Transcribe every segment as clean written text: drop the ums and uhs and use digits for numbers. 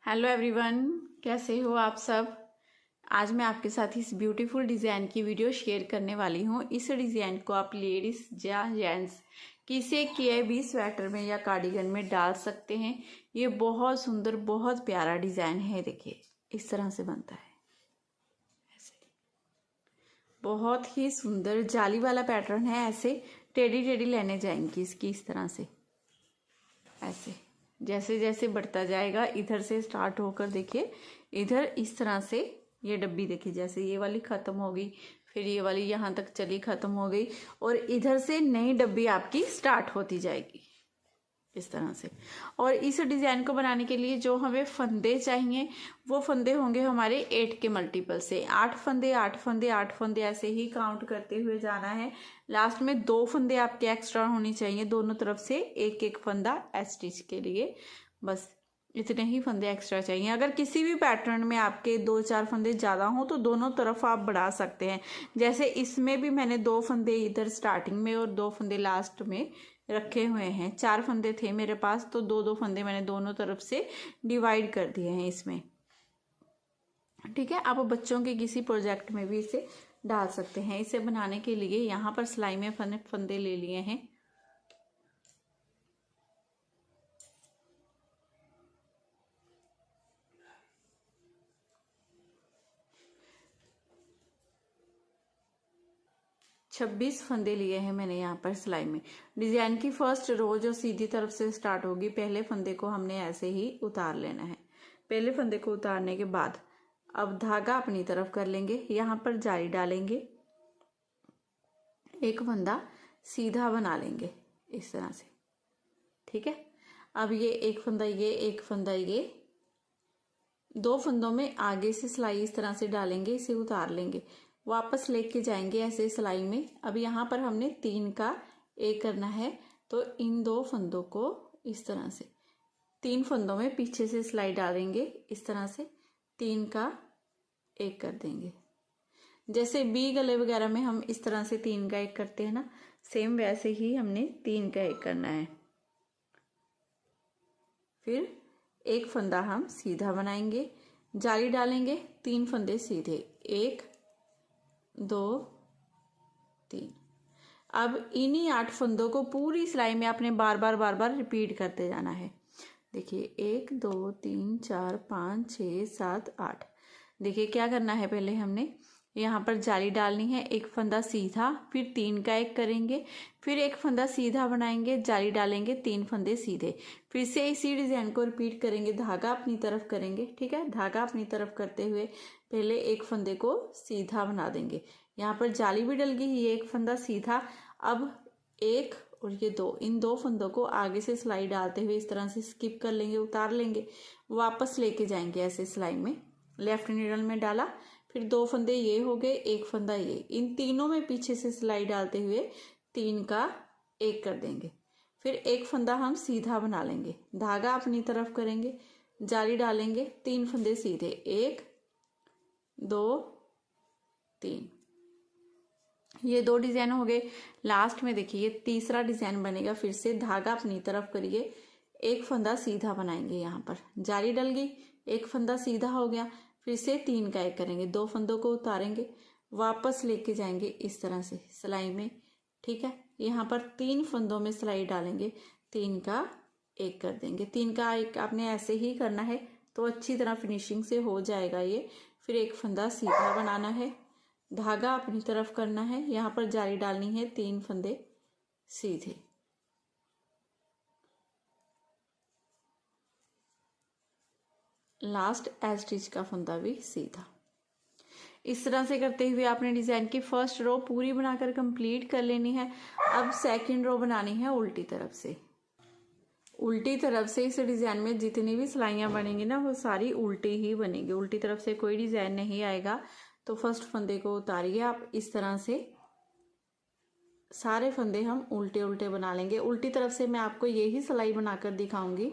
Hello everyone, कैसे हो आप सब। आज मैं आपके साथ इस ब्यूटीफुल डिज़ाइन की वीडियो शेयर करने वाली हूँ। इस डिज़ाइन को आप लेडीज़ या जेंट्स किसी किए भी स्वेटर में या कार्डिगन में डाल सकते हैं। ये बहुत सुंदर, बहुत प्यारा डिज़ाइन है। देखिए इस तरह से बनता है, ऐसे बहुत ही सुंदर जाली वाला पैटर्न है। ऐसे टेढ़ी टेढ़ी लेने जाएंगी इसकी, इस तरह से ऐसे जैसे जैसे बढ़ता जाएगा इधर से स्टार्ट होकर देखिए इधर इस तरह से ये डब्बी देखिए, जैसे ये वाली ख़त्म हो गई, फिर ये वाली यहाँ तक चली ख़त्म हो गई और इधर से नई डब्बी आपकी स्टार्ट होती जाएगी इस तरह से। और इस डिज़ाइन को बनाने के लिए जो हमें फंदे चाहिए वो फंदे होंगे हमारे 8 के मल्टीपल से। 8 फंदे 8 फंदे 8 फंदे ऐसे ही काउंट करते हुए जाना है। लास्ट में 2 फंदे आपके एक्स्ट्रा होनी चाहिए, दोनों तरफ से एक एक फंदा स्टिच के लिए, बस इतने ही फंदे एक्स्ट्रा चाहिए। अगर किसी भी पैटर्न में आपके 2-4 फंदे ज़्यादा हों तो दोनों तरफ आप बढ़ा सकते हैं। जैसे इसमें भी मैंने 2 फंदे इधर स्टार्टिंग में और 2 फंदे लास्ट में रखे हुए हैं। 4 फंदे थे मेरे पास तो 2-2 फंदे मैंने दोनों तरफ से डिवाइड कर दिए हैं इसमें। ठीक है, आप बच्चों के किसी प्रोजेक्ट में भी इसे डाल सकते हैं। इसे बनाने के लिए यहाँ पर सिलाई में फंदे ले लिए हैं। छब्बीस फंदे लिए हैं मैंने यहाँ पर सिलाई में। डिजाइन की फर्स्ट रो जो सीधी तरफ से स्टार्ट होगी, पहले फंदे को हमने ऐसे ही उतार लेना है। पहले फंदे को उतारने के बाद अब धागा अपनी तरफ कर लेंगे, यहाँ पर जाली डालेंगे, एक फंदा सीधा बना लेंगे इस तरह से। ठीक है, अब ये एक फंदा ये, एक फंदा ये, 2 फंदों में आगे से सिलाई इस तरह से डालेंगे, इसे उतार लेंगे, वापस लेके जाएंगे ऐसे सिलाई में। अब यहाँ पर हमने 3 का एक करना है तो इन 2 फंदों को इस तरह से 3 फंदों में पीछे से सिलाई डालेंगे, इस तरह से 3 का एक कर देंगे। जैसे बी गले वगैरह में हम इस तरह से 3 का एक करते हैं ना, सेम वैसे ही हमने 3 का एक करना है। फिर एक फंदा हम सीधा बनाएंगे, जाली डालेंगे, 3 फंदे सीधे, 1 2 3। अब इन्हीं 8 फंदों को पूरी सिलाई में आपने बार बार रिपीट करते जाना है। देखिए 1 2 3 4 5 6 7 8। देखिए क्या करना है, पहले हमने यहाँ पर जाली डालनी है, एक फंदा सीधा, फिर 3 का एक करेंगे, फिर एक फंदा सीधा बनाएंगे, जाली डालेंगे, 3 फंदे सीधे, फिर से इसी डिजाइन को रिपीट करेंगे, धागा अपनी तरफ करेंगे। ठीक है, धागा अपनी तरफ करते हुए पहले एक फंदे को सीधा बना देंगे, यहाँ पर जाली भी डल गई, ये एक फंदा सीधा। अब 1 और ये 2, इन 2 फंदों को आगे से सिलाई डालते हुए इस तरह से स्किप कर लेंगे, उतार लेंगे, वापस लेके जाएंगे ऐसे सिलाई में। लेफ्ट नीडल में डाला, फिर 2 फंदे ये हो गए, एक फंदा ये, इन तीनों में पीछे से सिलाई डालते हुए 3 का एक कर देंगे। फिर एक फंदा हम सीधा बना लेंगे, धागा अपनी तरफ करेंगे, जाली डालेंगे, 3 फंदे सीधे, 1 2 3। ये 2 डिजाइन हो गए। लास्ट में देखिए ये तीसरा डिजाइन बनेगा। फिर से धागा अपनी तरफ करिए, एक फंदा सीधा बनाएंगे, यहाँ पर जाली डल गई, एक फंदा सीधा हो गया, फिर से 3 का एक करेंगे, 2 फंदों को उतारेंगे, वापस लेके जाएंगे इस तरह से सिलाई में। ठीक है, यहाँ पर 3 फंदों में सिलाई डालेंगे, 3 का एक कर देंगे। 3 का एक आपने ऐसे ही करना है तो अच्छी तरह फिनिशिंग से हो जाएगा ये। फिर एक फंदा सीधा बनाना है, धागा अपनी तरफ करना है, यहाँ पर जाली डालनी है, 3 फंदे सीधे। लास्ट स्टिच का फंदा भी सीधा। इस तरह से करते हुए आपने डिजाइन की फर्स्ट रो पूरी बनाकर कंप्लीट कर लेनी है। अब सेकंड रो बनानी है उल्टी तरफ से। उल्टी तरफ से इस डिजाइन में जितनी भी सिलाइयां बनेंगी ना वो सारी उल्टी ही बनेगी, उल्टी तरफ से कोई डिजाइन नहीं आएगा। तो फर्स्ट फंदे को उतारिए आप, इस तरह से सारे फंदे हम उल्टे उल्टे बना लेंगे। उल्टी तरफ से मैं आपको यही सिलाई बनाकर दिखाऊंगी,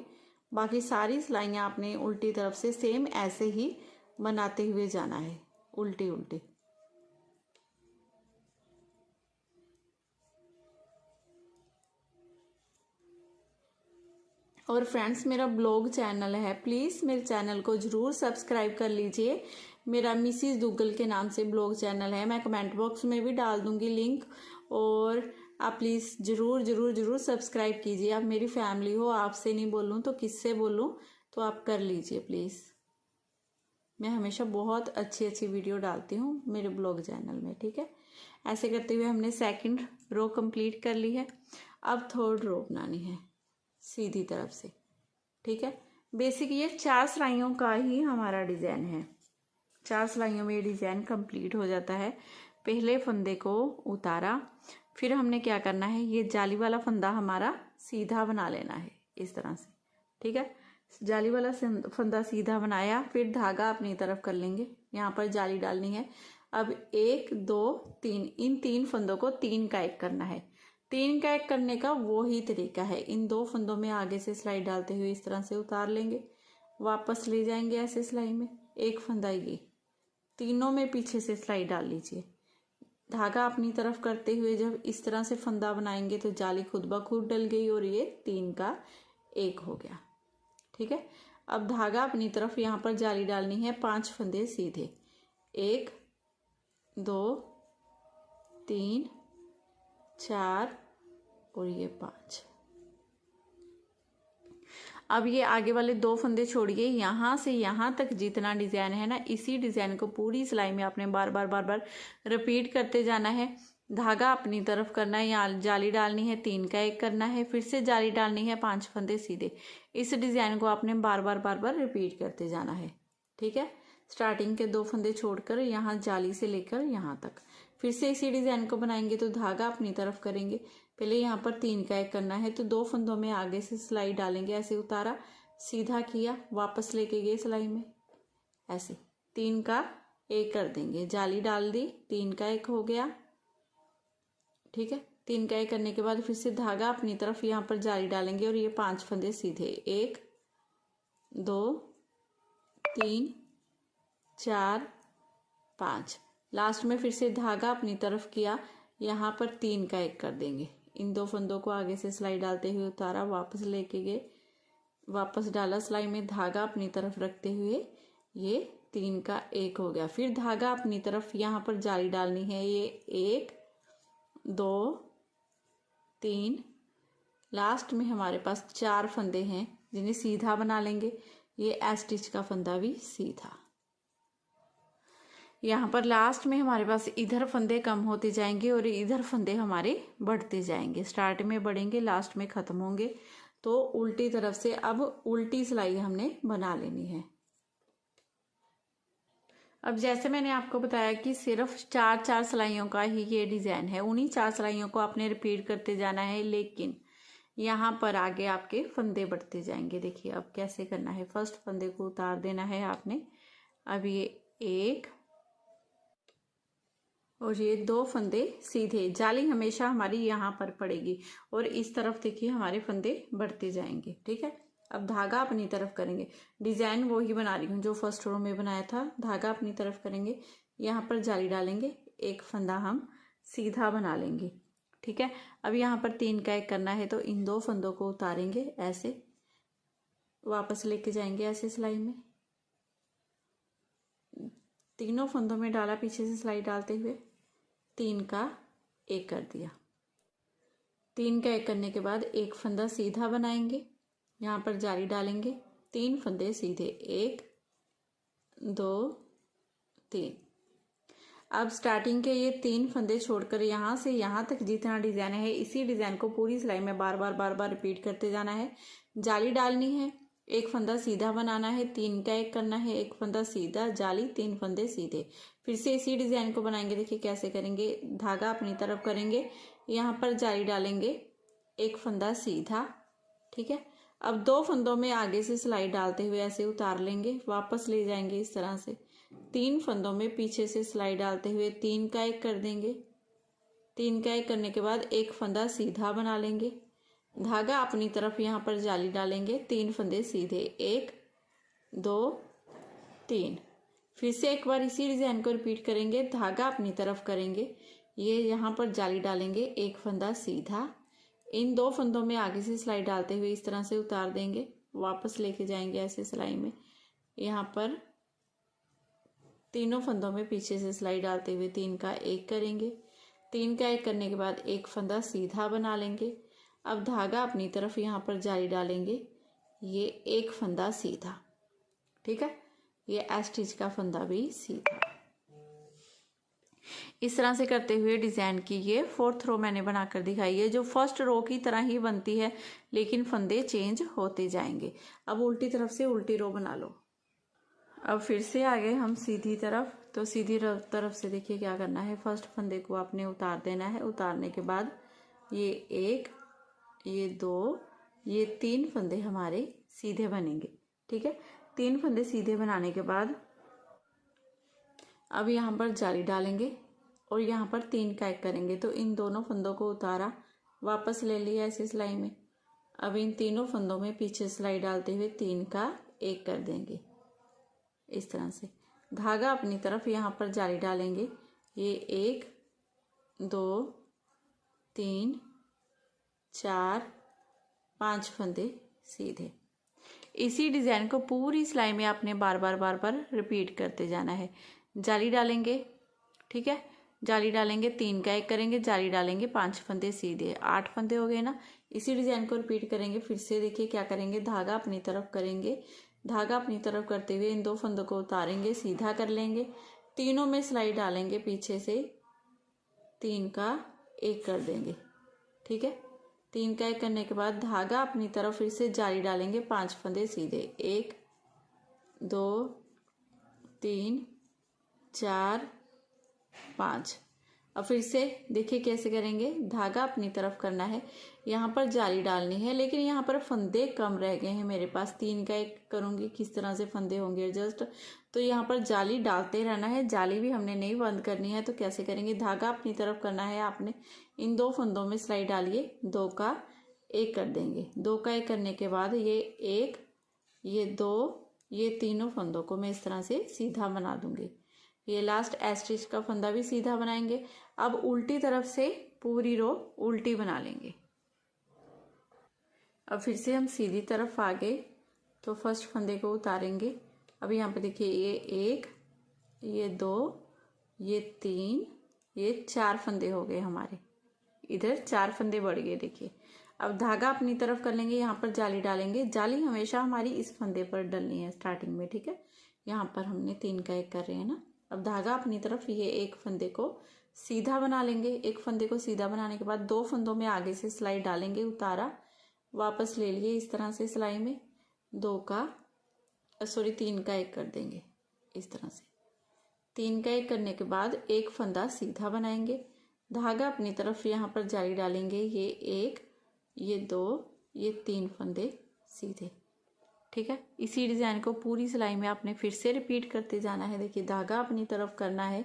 बाकी सारी सिलाइयां आपने उल्टी तरफ से सेम ऐसे ही बनाते हुए जाना है, उल्टी उल्टी। और फ्रेंड्स, मेरा ब्लॉग चैनल है, प्लीज़ मेरे चैनल को ज़रूर सब्सक्राइब कर लीजिए। मेरा मिसिस दुग्गल के नाम से ब्लॉग चैनल है, मैं कमेंट बॉक्स में भी डाल दूंगी लिंक, और आप प्लीज़ ज़रूर ज़रूर ज़रूर सब्सक्राइब कीजिए। आप मेरी फैमिली हो, आपसे नहीं बोलूँ तो किससे बोलूँ, तो आप कर लीजिए प्लीज़। मैं हमेशा बहुत अच्छी अच्छी वीडियो डालती हूँ मेरे ब्लॉग चैनल में, ठीक है। ऐसे करते हुए हमने सेकंड रो कंप्लीट कर ली है। अब थर्ड रो बनानी है सीधी तरफ से, ठीक है। बेसिक ये 4 सिलाइयों का ही हमारा डिज़ाइन है। 4 सिलाइयों में ये डिज़ाइन कंप्लीट हो जाता है। पहले फंदे को उतारा, फिर हमने क्या करना है, ये जाली वाला फंदा हमारा सीधा बना लेना है इस तरह से, ठीक है। जाली वाला फंदा सीधा बनाया, फिर धागा अपनी तरफ कर लेंगे, यहाँ पर जाली डालनी है। अब 1 2 3, इन 3 फंदों को 3 का एक करना है। 3 का एक करने का वो ही तरीका है। इन 2 फंदों में आगे से सिलाई डालते हुए इस तरह से उतार लेंगे, वापस ले जाएंगे ऐसे सिलाई में, एक फंदा ये, तीनों में पीछे से सिलाई डाल लीजिए। धागा अपनी तरफ करते हुए जब इस तरह से फंदा बनाएंगे तो जाली खुद ब खुद डल गई और ये 3 का 1 हो गया, ठीक है। अब धागा अपनी तरफ, यहाँ पर जाली डालनी है 5 फंदे सीधे, 1 2 3 4 और ये 5। अब ये आगे वाले 2 फंदे छोड़िए, यहाँ से यहाँ तक जितना डिज़ाइन है ना, इसी डिज़ाइन को पूरी सिलाई में आपने बार बार रिपीट करते जाना है। धागा अपनी तरफ करना है, यहाँ जाली डालनी है, 3 का 1 करना है, फिर से जाली डालनी है, 5 फंदे सीधे। इस डिज़ाइन को आपने बार बार रिपीट करते जाना है, ठीक है। स्टार्टिंग के 2 फंदे छोड़कर यहाँ जाली से लेकर यहाँ तक, फिर से इसी डिज़ाइन को बनाएंगे तो धागा अपनी तरफ करेंगे। पहले यहाँ पर 3 का 1 करना है तो 2 फंदों में आगे से सिलाई डालेंगे, ऐसे उतारा, सीधा किया, वापस लेके गए सिलाई में, ऐसे 3 का 1 कर देंगे, जाली डाल दी, 3 का 1 हो गया, ठीक है। 3 का 1 करने के बाद फिर से धागा अपनी तरफ, यहाँ पर जाली डालेंगे और ये 5 फंदे सीधे, 1 2 3 4 5। लास्ट में फिर से धागा अपनी तरफ किया, यहाँ पर 3 का 1 कर देंगे। इन 2 फंदों को आगे से सिलाई डालते हुए उतारा, वापस लेके गए, वापस डाला सिलाई में, धागा अपनी तरफ रखते हुए ये 3 का 1 हो गया। फिर धागा अपनी तरफ, यहाँ पर जाली डालनी है, ये 1 2 3, लास्ट में हमारे पास 4 फंदे हैं जिन्हें सीधा बना लेंगे। ये स्टिच का फंदा भी सीधा। यहाँ पर लास्ट में हमारे पास इधर फंदे कम होते जाएंगे और इधर फंदे हमारे बढ़ते जाएंगे। स्टार्ट में बढ़ेंगे, लास्ट में ख़त्म होंगे। तो उल्टी तरफ से अब उल्टी सिलाई हमने बना लेनी है। अब जैसे मैंने आपको बताया कि सिर्फ 4 सिलाइयों का ही ये डिज़ाइन है, उन्हीं 4 सिलाइयों को आपने रिपीट करते जाना है, लेकिन यहाँ पर आगे आपके फंदे बढ़ते जाएंगे। देखिए अब कैसे करना है, फर्स्ट फंदे को उतार देना है आपने। अब ये 1 और ये 2 फंदे सीधे, जाली हमेशा हमारी यहाँ पर पड़ेगी और इस तरफ देखिए हमारे फंदे बढ़ते जाएंगे, ठीक है। अब धागा अपनी तरफ करेंगे, डिज़ाइन वो ही बना रही हूँ जो फर्स्ट रो में बनाया था। धागा अपनी तरफ करेंगे, यहाँ पर जाली डालेंगे, एक फंदा हम सीधा बना लेंगे, ठीक है। अब यहाँ पर 3 का 1 करना है तो इन 2 फंदों को उतारेंगे, ऐसे वापस लेके जाएंगे ऐसे सिलाई में, तीनों फंदों में डाला, पीछे से सिलाई डालते हुए 3 का 1 कर दिया। 3 का 1 करने के बाद एक फंदा सीधा बनाएंगे, यहाँ पर जाली डालेंगे, 3 फंदे सीधे, 1 2 3। अब स्टार्टिंग के ये 3 फंदे छोड़कर यहाँ से यहाँ तक जितना डिज़ाइन है, इसी डिज़ाइन को पूरी सिलाई में बार बार रिपीट करते जाना है। जाली डालनी है, एक फंदा सीधा बनाना है, 3 का 1 करना है, एक फंदा सीधा, जाली, 3 फंदे सीधे। फिर से इसी डिज़ाइन को बनाएंगे। देखिए कैसे करेंगे, धागा अपनी तरफ करेंगे, यहाँ पर जाली डालेंगे, एक फंदा सीधा, ठीक है। अब 2 फंदों में आगे से सिलाई डालते हुए ऐसे उतार लेंगे, वापस ले जाएंगे इस तरह से, 3 फंदों में पीछे से सिलाई डालते हुए 3 का 1 कर देंगे। 3 का 1 करने के बाद एक फंदा सीधा बना लेंगे, धागा अपनी तरफ, यहाँ पर जाली डालेंगे, 3 फंदे सीधे, 1 2 3। फिर से एक बार इसी डिज़ाइन को रिपीट करेंगे, धागा अपनी तरफ करेंगे, ये यहाँ पर जाली डालेंगे, एक फंदा सीधा, इन 2 फंदों में आगे से सिलाई डालते हुए इस तरह से उतार देंगे, वापस लेके जाएंगे ऐसे सिलाई में। यहाँ पर तीनों फंदों में पीछे से सिलाई डालते हुए 3 का 1 करेंगे। 3 का 1 करने के बाद एक फंदा सीधा बना लेंगे। अब धागा अपनी तरफ यहाँ पर जारी डालेंगे, ये एक फंदा सीधा, ठीक है। ये एस स्टिच का फंदा भी सीधा। इस तरह से करते हुए डिज़ाइन की ये 4th रो मैंने बनाकर दिखाई है, जो फर्स्ट रो की तरह ही बनती है, लेकिन फंदे चेंज होते जाएंगे। अब उल्टी तरफ से उल्टी रो बना लो। अब फिर से आगे हम सीधी तरफ, तो सीधी तरफ से देखिए क्या करना है। फर्स्ट फंदे को आपने उतार देना है। उतारने के बाद ये 1, ये 2, ये 3 फंदे हमारे सीधे बनेंगे, ठीक है। 3 फंदे सीधे बनाने के बाद अब यहाँ पर जाली डालेंगे और यहाँ पर 3 का 1 करेंगे। तो इन दोनों फंदों को उतारा, वापस ले लिया ऐसी सिलाई में। अब इन तीनों फंदों में पीछे सिलाई डालते हुए 3 का 1 कर देंगे इस तरह से। धागा अपनी तरफ यहाँ पर जाली डालेंगे, ये 1, 2, 3, 4, 5 फंदे सीधे। इसी डिज़ाइन को पूरी सिलाई में आपने बार बार रिपीट करते जाना है। जाली डालेंगे, ठीक है, जाली डालेंगे, 3 का 1 करेंगे, जाली डालेंगे, 5 फंदे सीधे, 8 फंदे हो गए ना। इसी डिज़ाइन को रिपीट करेंगे। फिर से देखिए क्या करेंगे, धागा अपनी तरफ करेंगे, धागा अपनी तरफ करते हुए इन 2 फंदों को उतारेंगे, सीधा कर लेंगे, तीनों में सिलाई डालेंगे, पीछे से 3 का 1 कर देंगे, ठीक है। 3 का 1 करने के बाद धागा अपनी तरफ फिर से जाली डालेंगे, 5 फंदे सीधे, 1, 2, 3, 4, 5। अब फिर से देखिए कैसे करेंगे, धागा अपनी तरफ करना है, यहाँ पर जाली डालनी है, लेकिन यहाँ पर फंदे कम रह गए हैं मेरे पास। 3 का 1 करूँगी, किस तरह से फंदे होंगे एडजस्ट, तो यहाँ पर जाली डालते रहना है। जाली भी हमने नहीं बंद करनी है, तो कैसे करेंगे, धागा अपनी तरफ करना है आपने, इन 2 फंदों में सिलाई डालिए, 2 का 1 कर देंगे। 2 का 1 करने के बाद ये 1, ये 2, ये तीनों फंदों को मैं इस तरह से सीधा बना दूंगी। ये लास्ट एस स्टिच का फंदा भी सीधा बनाएंगे। अब उल्टी तरफ से पूरी रो उल्टी बना लेंगे। अब फिर से हम सीधी तरफ आ गए, तो फर्स्ट फंदे को उतारेंगे। अब यहाँ पे देखिए ये 1, ये 2, ये 3, ये 4 फंदे हो गए हमारे, इधर 4 फंदे बढ़ गए देखिए। अब धागा अपनी तरफ कर लेंगे, यहाँ पर जाली डालेंगे। जाली हमेशा हमारी इस फंदे पर डलनी है स्टार्टिंग में, ठीक है। यहाँ पर हमने 3 का 1 कर रहे हैं ना। अब धागा अपनी तरफ ये एक फंदे को सीधा बना लेंगे। एक फंदे को सीधा बनाने के बाद 2 फंदों में आगे से सिलाई डालेंगे, उतारा, वापस ले लिए इस तरह से सिलाई में, 3 का 1 कर देंगे इस तरह से। 3 का 1 करने के बाद एक फंदा सीधा बनाएंगे, धागा अपनी तरफ यहाँ पर जाली डालेंगे, ये 1, ये 2, ये 3 फंदे सीधे, ठीक है। इसी डिज़ाइन को पूरी सिलाई में आपने फिर से रिपीट करते जाना है। देखिए धागा अपनी तरफ करना है,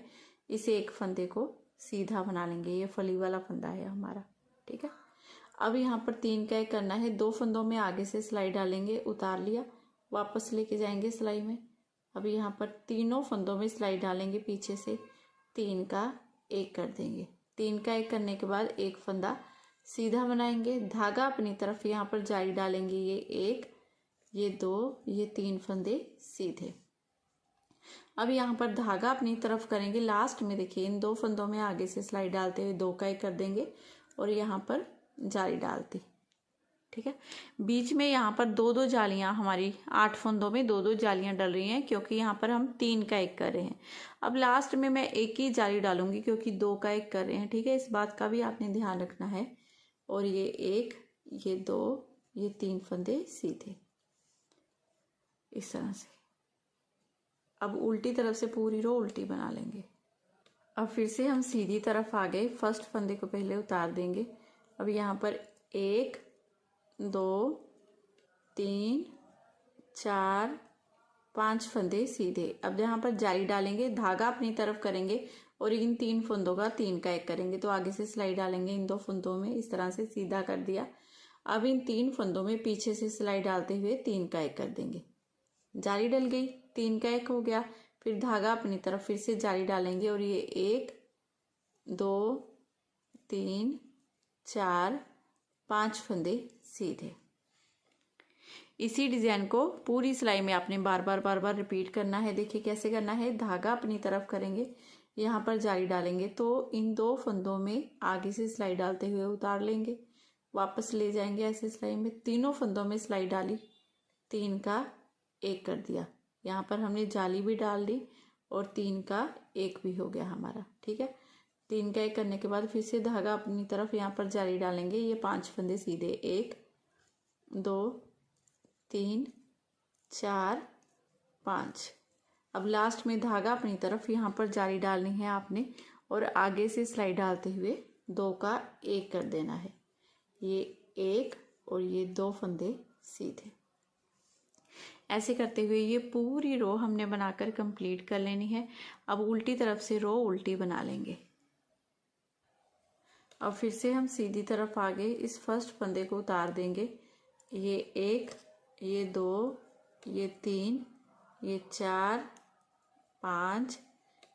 इसे एक फंदे को सीधा बना लेंगे, ये फली वाला फंदा है हमारा, ठीक है। अब यहाँ पर 3 का 1 करना है, 2 फंदों में आगे से सिलाई डालेंगे, उतार लिया, वापस लेके जाएंगे सिलाई में। अब यहाँ पर तीनों फंदों में सिलाई डालेंगे, पीछे से 3 का 1 कर देंगे। 3 का 1 करने के बाद एक फंदा सीधा बनाएंगे, धागा अपनी तरफ यहाँ पर जाली डालेंगे, ये 1, ये 2, ये 3 फंदे सीधे। अब यहाँ पर धागा अपनी तरफ करेंगे, लास्ट में देखिए इन 2 फंदों में आगे से सिलाई डालते हुए 2 का 1 कर देंगे और यहाँ पर जाली डालती, ठीक है। बीच में यहाँ पर 2-2 जालियाँ, हमारी 8 फंदों में 2-2 जालियाँ डल रही हैं, क्योंकि यहाँ पर हम 3 का 1 कर रहे हैं। अब लास्ट में मैं एक ही जाली डालूंगी, क्योंकि 2 का 1 कर रहे हैं, ठीक है। इस बात का भी आपने ध्यान रखना है। और ये 1, ये 2, ये 3 फंदे सीधे इस तरह से। अब उल्टी तरफ से पूरी रो उल्टी बना लेंगे। अब फिर से हम सीधी तरफ आ गए, फर्स्ट फंदे को पहले उतार देंगे। अब यहाँ पर 1, 2, 3, 4, 5 फंदे सीधे। अब यहाँ पर जाली डालेंगे, धागा अपनी तरफ करेंगे और इन 3 फंदों का 3 का 1 करेंगे, तो आगे से सिलाई डालेंगे इन 2 फंदों में, इस तरह से सीधा कर दिया। अब इन 3 फंदों में पीछे से सिलाई डालते हुए 3 का 1 कर देंगे, जाली डल गई, 3 का 1 हो गया। फिर धागा अपनी तरफ फिर से जाली डालेंगे और ये 1, 2, 3, 4, 5 फंदे सीधे। इसी डिजाइन को पूरी सिलाई में आपने बार बार रिपीट करना है। देखिए कैसे करना है, धागा अपनी तरफ करेंगे, यहाँ पर जाली डालेंगे तो इन 2 फंदों में आगे से सिलाई डालते हुए उतार लेंगे, वापस ले जाएंगे ऐसे सिलाई में। तीनों फंदों में सिलाई डाली, 3 का 1 कर दिया, यहाँ पर हमने जाली भी डाल दी और 3 का 1 भी हो गया हमारा। ठीक है, 3 का 1 करने के बाद फिर से धागा अपनी तरफ यहाँ पर जाली डालेंगे। ये 5 फंदे सीधे, 1 2 3 4 5। अब लास्ट में धागा अपनी तरफ यहाँ पर जाली डालनी है आपने और आगे से सिलाई डालते हुए 2 का 1 कर देना है। ये 1 और ये 2 फंदे सीधे। ऐसे करते हुए ये पूरी रो हमने बनाकर कंप्लीट कर लेनी है। अब उल्टी तरफ से रो उल्टी बना लेंगे। अब फिर से हम सीधी तरफ आगे इस फर्स्ट फंदे को उतार देंगे। ये 1, ये 2, ये 3, ये 4 5,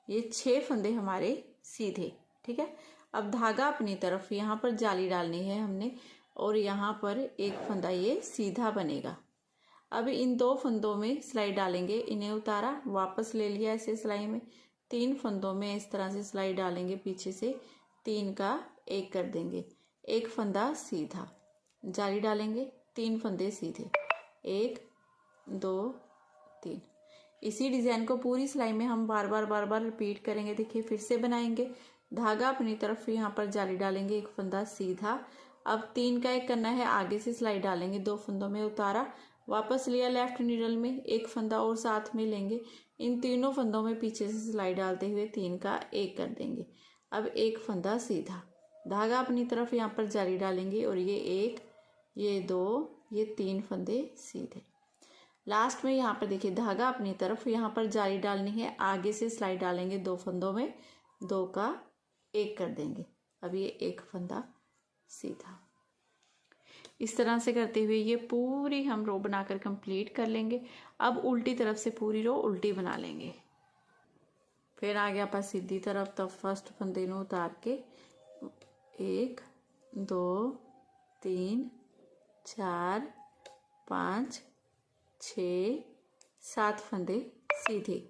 ये 6 फंदे हमारे सीधे। ठीक है, अब धागा अपनी तरफ यहाँ पर जाली डालनी है हमने और यहाँ पर एक फंदा ये सीधा बनेगा। अब इन 2 फंदों में सिलाई डालेंगे, इन्हें उतारा, वापस ले लिया ऐसे सिलाई में। 3 फंदों में इस तरह से सिलाई डालेंगे, पीछे से 3 का 1 कर देंगे, 1 फंदा सीधा, जाली डालेंगे, 3 फंदे सीधे, 1 2 3। इसी डिजाइन को पूरी सिलाई में हम बार बार रिपीट करेंगे। देखिए फिर से बनाएंगे, धागा अपनी तरफ यहाँ पर जाली डालेंगे, 1 फंदा सीधा। अब 3 का 1 करना है, आगे से सिलाई डालेंगे, 2 फंदों में उतारा, वापस लिया लेफ्ट नीडल में, 1 फंदा और साथ में लेंगे, इन तीनों फंदों में पीछे से सिलाई डालते हुए 3 का 1 कर देंगे। अब 1 फंदा सीधा, धागा अपनी तरफ यहाँ पर जाली डालेंगे और ये 1, ये 2, ये 3 फंदे सीधे। लास्ट में यहाँ पर देखिए धागा अपनी तरफ यहाँ पर जाली डालनी है, आगे से सिलाई डालेंगे, 2 फंदों में 2 का 1 कर देंगे। अब ये 1 फंदा सीधा। इस तरह से करते हुए ये पूरी हम रो बनाकर कंप्लीट कर लेंगे। अब उल्टी तरफ से पूरी रो उल्टी बना लेंगे। फिर आगे आप सीधी तरफ, तब फर्स्ट फंदे नूं उतार के 1 2 3 4 5 6 7 फंदे सीधे।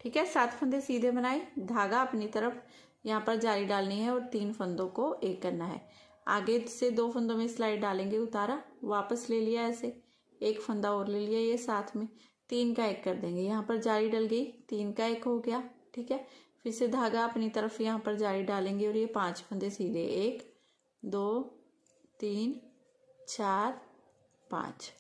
ठीक है, 7 फंदे सीधे बनाए, धागा अपनी तरफ यहाँ पर जाली डालनी है और 3 फंदों को 1 करना है। आगे से 2 फंदों में सिलाई डालेंगे, उतारा, वापस ले लिया ऐसे, 1 फंदा और ले लिया ये साथ में, 3 का 1 कर देंगे, यहाँ पर जाली डल गई, 3 का 1 हो गया। ठीक है, फिर से धागा अपनी तरफ यहाँ पर जाली डालेंगे और ये 5 फंदे सीधे, 1 2 3 4 5।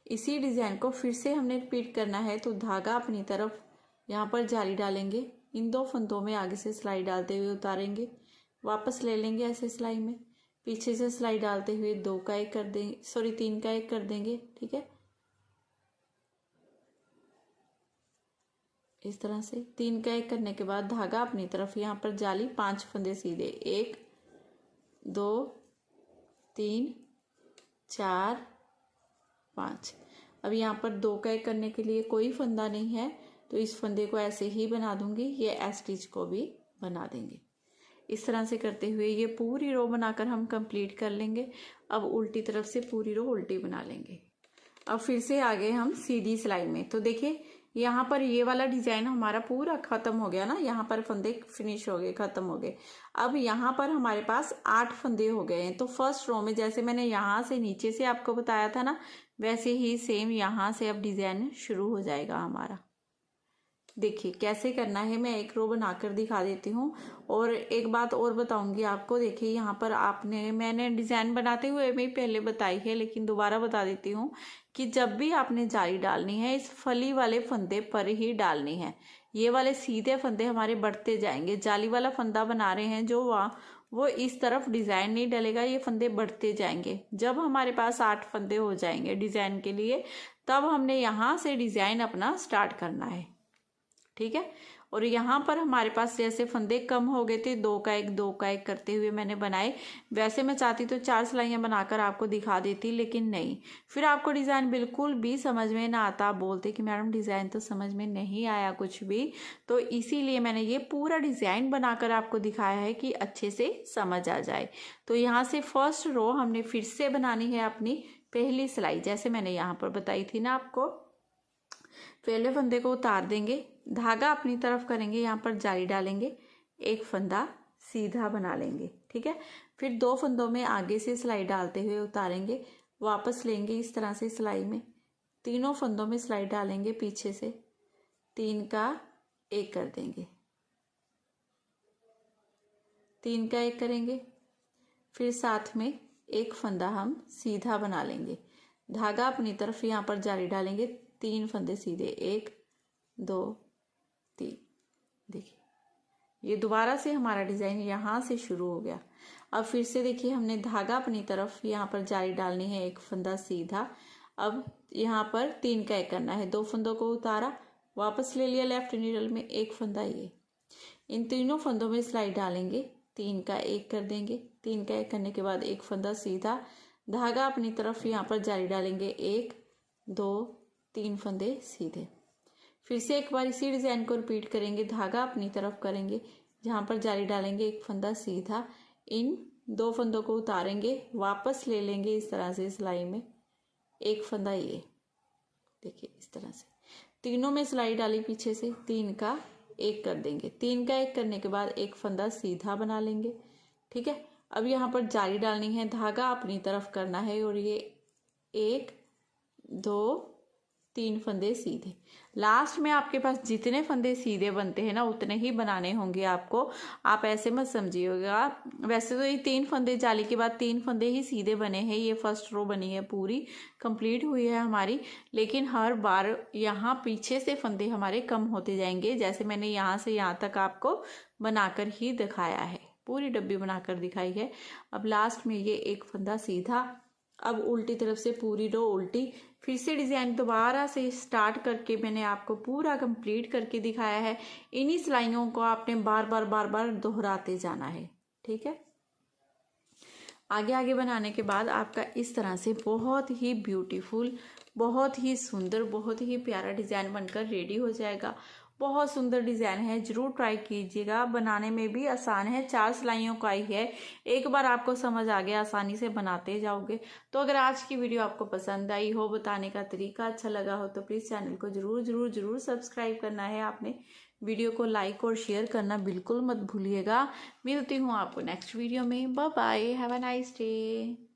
इसी डिजाइन को फिर से हमने रिपीट करना है, तो धागा अपनी तरफ यहाँ पर जाली डालेंगे, इन 2 फंदों में आगे से सिलाई डालते हुए उतारेंगे, वापस ले लेंगे ऐसे सिलाई में, पीछे से सिलाई डालते हुए 2 का 1 कर देंगे, सॉरी 3 का 1 कर देंगे। ठीक है, इस तरह से 3 का 1 करने के बाद धागा अपनी तरफ यहाँ पर जाली, 5 फंदे सीधे, 1 2 3 4 5। अब यहाँ पर 2 का 1 करने के लिए कोई फंदा नहीं है, तो इस फंदे को ऐसे ही बना दूंगी, ये एस स्टिच को भी बना देंगे। इस तरह से करते हुए ये पूरी रो बनाकर हम कंप्लीट कर लेंगे। अब उल्टी तरफ से पूरी रो उल्टी बना लेंगे। अब फिर से आगे हम सीधी सिलाई में, तो देखिए यहाँ पर ये वाला डिजाइन हमारा पूरा खत्म हो गया ना, यहाँ पर फंदे फिनिश हो गए, खत्म हो गए। अब यहाँ पर हमारे पास 8 फंदे हो गए हैं। तो फर्स्ट रो में जैसे मैंने यहाँ से नीचे से आपको बताया था ना, वैसे ही सेम यहाँ से अब डिजाइन शुरू हो जाएगा हमारा। देखिए कैसे करना है, मैं एक रो बनाकर दिखा देती हूँ। और एक बात और बताऊंगी आपको, देखिए यहाँ पर मैंने डिजाइन बनाते हुए भी पहले बताई है, लेकिन दोबारा बता देती हूँ कि जब भी आपने जाली डालनी है, इस फली वाले फंदे पर ही डालनी है। ये वाले सीधे फंदे हमारे बढ़ते जाएंगे, जाली वाला फंदा बना रहे हैं जो वो इस तरफ डिजाइन नहीं डलेगा, ये फंदे बढ़ते जाएंगे। जब हमारे पास 8 फंदे हो जाएंगे डिजाइन के लिए, तब हमने यहाँ से डिजाइन अपना स्टार्ट करना है। ठीक है। और यहाँ पर हमारे पास जैसे फंदे कम हो गए थे, 2 का 1 2 का 1 करते हुए मैंने बनाए। वैसे मैं चाहती तो 4 सिलाइयाँ बनाकर आपको दिखा देती, लेकिन नहीं, फिर आपको डिज़ाइन बिल्कुल भी समझ में ना आता। आप बोलते कि मैडम डिज़ाइन तो समझ में नहीं आया कुछ भी, तो इसीलिए मैंने ये पूरा डिज़ाइन बनाकर आपको दिखाया है कि अच्छे से समझ आ जाए। तो यहाँ से फर्स्ट रो हमने फिर से बनानी है अपनी पहली सिलाई, जैसे मैंने यहाँ पर बताई थी ना आपको। पहले फंदे को उतार देंगे, धागा अपनी तरफ करेंगे, यहाँ पर जाली डालेंगे, एक फंदा सीधा बना लेंगे, ठीक है। फिर 2 फंदों में आगे से सिलाई डालते हुए उतारेंगे, वापस लेंगे इस तरह से सिलाई में, तीनों फंदों में सिलाई डालेंगे पीछे से, 3 का 1 कर देंगे, 3 का 1 करेंगे। फिर साथ में एक फंदा हम सीधा बना लेंगे, धागा अपनी तरफ यहाँ पर जाली डालेंगे, 3 फंदे सीधे, 1 2 3। देखिए ये दोबारा से हमारा डिज़ाइन यहाँ से शुरू हो गया। अब फिर से देखिए हमने धागा अपनी तरफ यहाँ पर जाली डालनी है, एक फंदा सीधा। अब यहाँ पर 3 का 1 करना है, 2 फंदों को उतारा, वापस ले लिया लेफ्ट नीडल में, एक फंदा ये, इन तीनों फंदों में सिलाई डालेंगे, 3 का 1 कर देंगे, 3 का 1 करने के बाद एक फंदा सीधा, धागा अपनी तरफ यहाँ पर जाली डालेंगे, 1 2 3 फंदे सीधे। फिर से एक बार इसी डिज़ाइन को रिपीट करेंगे, धागा अपनी तरफ करेंगे, जहाँ पर जाली डालेंगे, एक फंदा सीधा, इन 2 फंदों को उतारेंगे, वापस ले लेंगे इस तरह से सिलाई में, एक फंदा ये, देखिए इस तरह से तीनों में सिलाई डाली पीछे से, 3 का 1 कर देंगे, 3 का 1 करने के बाद एक फंदा सीधा बना लेंगे, ठीक है। अब यहाँ पर जाली डालनी है, धागा अपनी तरफ करना है, और ये 1 2 3 फंदे सीधे। लास्ट में आपके पास जितने फंदे सीधे बनते हैं ना, उतने ही बनाने होंगे आपको, आप ऐसे मत समझिएगा। वैसे तो ये 3 फंदे जाली के बाद 3 फंदे ही सीधे बने हैं, ये फर्स्ट रो बनी है, पूरी कंप्लीट हुई है हमारी, लेकिन हर बार यहाँ पीछे से फंदे हमारे कम होते जाएंगे, जैसे मैंने यहाँ से यहाँ तक आपको बनाकर ही दिखाया है, पूरी डब्बी बनाकर दिखाई है। अब लास्ट में ये एक फंदा सीधा, अब उल्टी तरफ से पूरी रो उल्टी, फिर से डिज़ाइन दोबारा से स्टार्ट करके मैंने आपको पूरा कंप्लीट करके दिखाया है। इन्हीं सिलाइयों को आपने बार बार दोहराते जाना है, ठीक है। आगे आगे बनाने के बाद आपका इस तरह से बहुत ही ब्यूटीफुल, बहुत ही सुंदर, बहुत ही प्यारा डिज़ाइन बनकर रेडी हो जाएगा। बहुत सुंदर डिज़ाइन है, ज़रूर ट्राई कीजिएगा, बनाने में भी आसान है, 4 सिलाइयों का ही है, एक बार आपको समझ आ गया आसानी से बनाते जाओगे। तो अगर आज की वीडियो आपको पसंद आई हो, बताने का तरीका अच्छा लगा हो, तो प्लीज़ चैनल को ज़रूर सब्सक्राइब करना है आपने, वीडियो को लाइक और शेयर करना बिल्कुल मत भूलिएगा। मिलती हूँ आपको नेक्स्ट वीडियो में, bye bye, have a nice day.